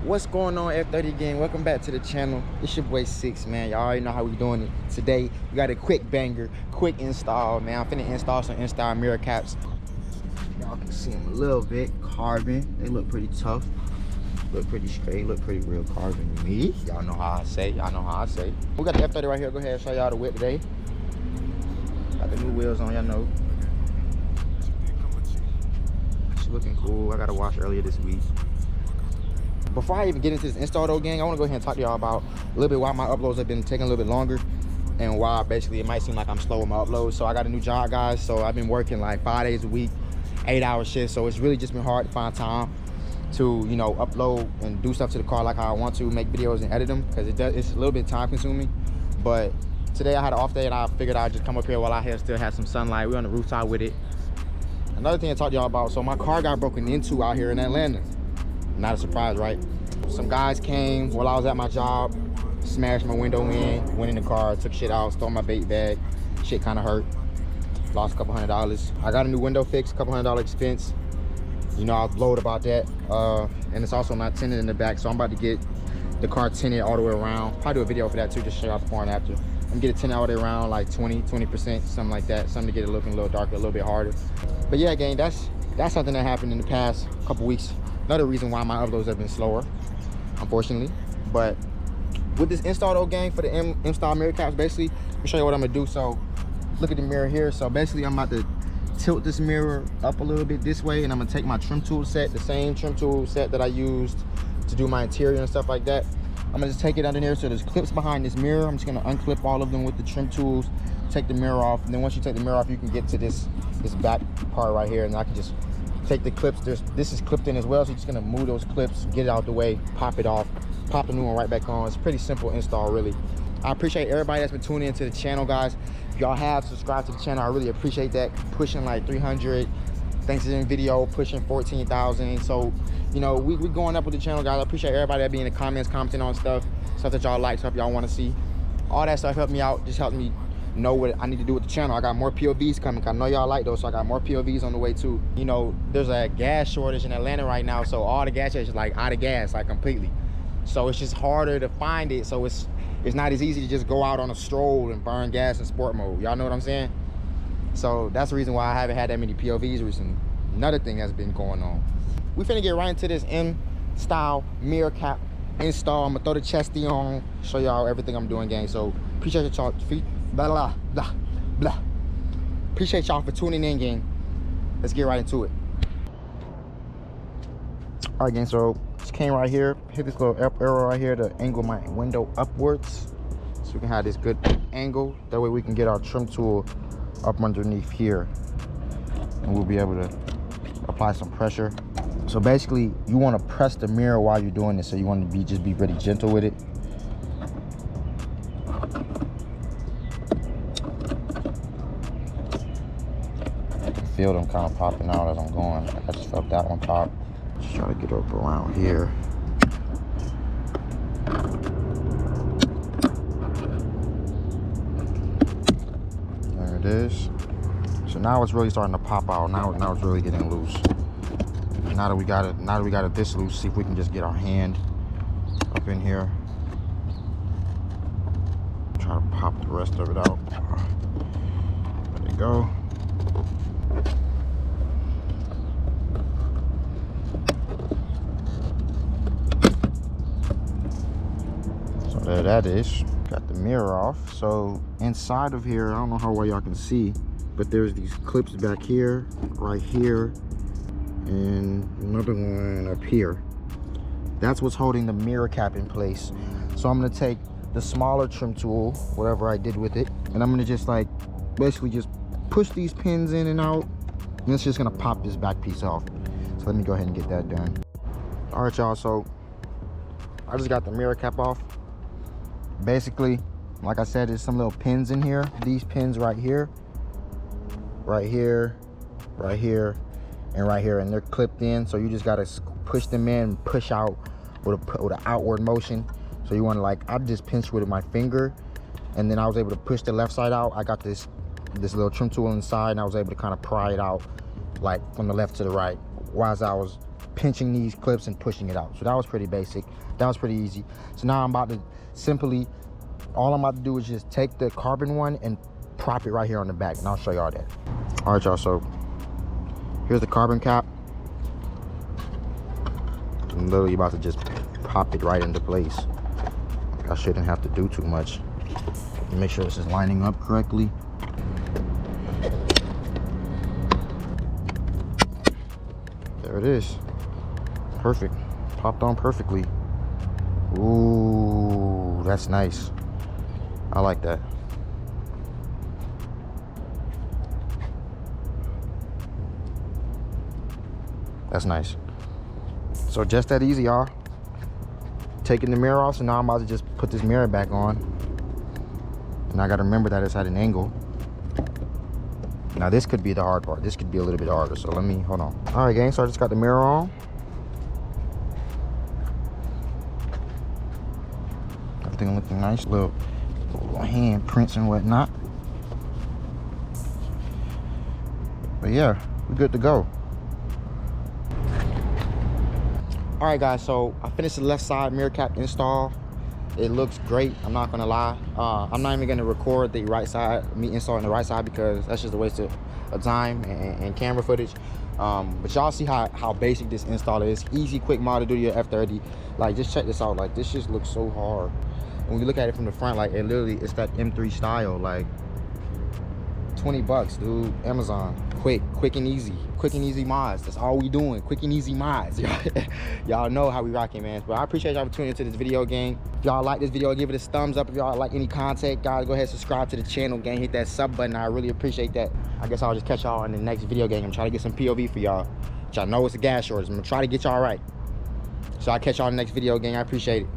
What's going on, F30 gang? Welcome back to the channel. It's your boy Six, man. Y'all already know how we doing it. Today we got a quick banger, quick install, man. I'm finna install some install mirror caps. Y'all can see them a little bit. Carbon, they look pretty tough, look pretty straight, look pretty real carbon to me. Y'all know how I say, we got the F30 right here. Go ahead and show y'all the whip today. Got the new wheels on, y'all know. It's looking cool. I got a wash earlier this week. Before I even get into this install though, gang, I want to go ahead and talk to y'all about a little bit why my uploads have been taking a little bit longer and why basically it might seem like I'm slow with my uploads. So I got a new job, guys, so I've been working like 5 days a week, 8-hour shifts, so it's really just been hard to find time to, you know, upload and do stuff to the car like how I want to, make videos and edit them, because it's a little bit time consuming. But today I had an off day and I figured I'd just come up here while I still had some sunlight. We're on the rooftop with it. Another thing I talked to y'all about, so my car got broken into out here in Atlanta. Not a surprise, right? Some guys came while I was at my job, smashed my window in, went in the car, took shit out, stole my bait bag. Shit kind of hurt. Lost a couple $100. I got a new window fix, couple $100 expense. You know, I was blowed about that. And it's also not tinted in the back, so I'm about to get the car tinted all the way around. Probably do a video for that too, just show y'all before and after. I'm gonna get it tinted all the way around, like 20%, something like that. Something to get it looking a little darker, a little bit harder. But yeah, gang, that's something that happened in the past couple weeks. Another reason why my uploads have been slower, unfortunately. But with this install though, gang, for the install mirror caps, basically, let me show you what I'm gonna do. So look at the mirror here. So basically I'm about to tilt this mirror up a little bit this way, and I'm gonna take my trim tool set, the same trim tool set that I used to do my interior and stuff like that. I'm gonna just take it under there. So there's clips behind this mirror. I'm just gonna unclip all of them with the trim tools, take the mirror off, and then once you take the mirror off, you can get to this back part right here, and I can just take the clips. This is clipped in as well, so you're just gonna move those clips, get it out the way, pop it off, pop the new one right back on. It's a pretty simple install, really. I appreciate everybody that's been tuning into the channel, guys. If y'all have subscribed to the channel, I really appreciate that. Pushing like 300 Thanksgiving video, pushing 14,000. So, you know, we going up with the channel, guys. I appreciate everybody that be in the comments, commenting on stuff that y'all like, stuff y'all want to see. All that stuff helped me out, just helped me know what I need to do with the channel. I got more POVs coming. I know y'all like those, so I got more POVs on the way too. You know, there's a gas shortage in Atlanta right now, so all the gas stations like out of gas, like completely. So it's just harder to find it. So it's not as easy to just go out on a stroll and burn gas in sport mode. Y'all know what I'm saying? So that's the reason why I haven't had that many POVs recently. Another thing that's been going on. We finna get right into this M-style mirror cap install. I'm gonna throw the chesty on, show y'all everything I'm doing, gang. So appreciate y'all. Blah, blah, blah. Appreciate y'all for tuning in, gang. Let's get right into it. All right, gang, so just came right here, hit this little up arrow right here to angle my window upwards so we can have this good angle. That way we can get our trim tool up underneath here and we'll be able to apply some pressure. So basically you want to press the mirror while you're doing this, so you want to just be really gentle with it. Feel them kind of popping out as I'm going. I just felt that one pop. Just try to get up around here. There it is. So now it's really starting to pop out. Now it's really getting loose. Now that we got it this loose, see if we can just get our hand up in here. Try to pop the rest of it out. There you go. There that is. Got the mirror off. So inside of here, I don't know how well y'all can see, but there's these clips back here, right here, and another one up here. That's what's holding the mirror cap in place. So I'm gonna take the smaller trim tool, whatever I did with it, and I'm gonna just like basically just push these pins in and out, and it's just gonna pop this back piece off. So let me go ahead and get that done. All right, y'all, so I just got the mirror cap off. Basically, like I said, there's some little pins in here. These pins right here, right here, right here, and right here, and they're clipped in. So you just gotta push them in, push out with an outward motion. So you want to, like, I just pinched with my finger, and then I was able to push the left side out. I got this little trim tool inside, and I was able to kind of pry it out, like from the left to the right, whilst I was pinching these clips and pushing it out. So that was pretty basic. That was pretty easy. So now I'm about to simply, all I'm about to do is just take the carbon one and prop it right here on the back, and I'll show y'all that. All right, y'all, so here's the carbon cap. I'm literally about to just pop it right into place. I shouldn't have to do too much. Make sure this is lining up correctly. There it is. Perfect. Popped on perfectly. Ooh, that's nice. I like that. That's nice. So just that easy, y'all. Taking the mirror off, so now I'm about to just put this mirror back on. And I gotta remember that it's at an angle. Now this could be the hard part. This could be a little bit harder, so let me, hold on. All right, gang, so I just got the mirror on. Everything looking nice, little hand prints and whatnot. But yeah, we're good to go. All right, guys, so I finished the left side mirror cap install. It looks great, I'm not gonna lie. I'm not even gonna record the right side, me installing the right side, because that's just a waste of time and camera footage. But y'all see how basic this install is. Easy, quick mod to do your F30. Like, just check this out. Like, this just looks so hard. And when you look at it from the front, like, it literally, it's that M3 style. Like, 20 bucks, dude. Amazon. Quick and easy mods. That's all we doing, quick and easy mods. Y'all know how we rocking, man. But I appreciate y'all for tuning into this video, gang. If y'all like this video, give it a thumbs up. If y'all like any content, guys, go ahead and subscribe to the channel, gang. Hit that sub button. I really appreciate that. I guess I'll just catch y'all in the next video, gang. I'm trying to get some POV for y'all. Y'all know it's a gas shortage. I'm gonna try to get y'all right. So I'll catch y'all in the next video, gang. I appreciate it.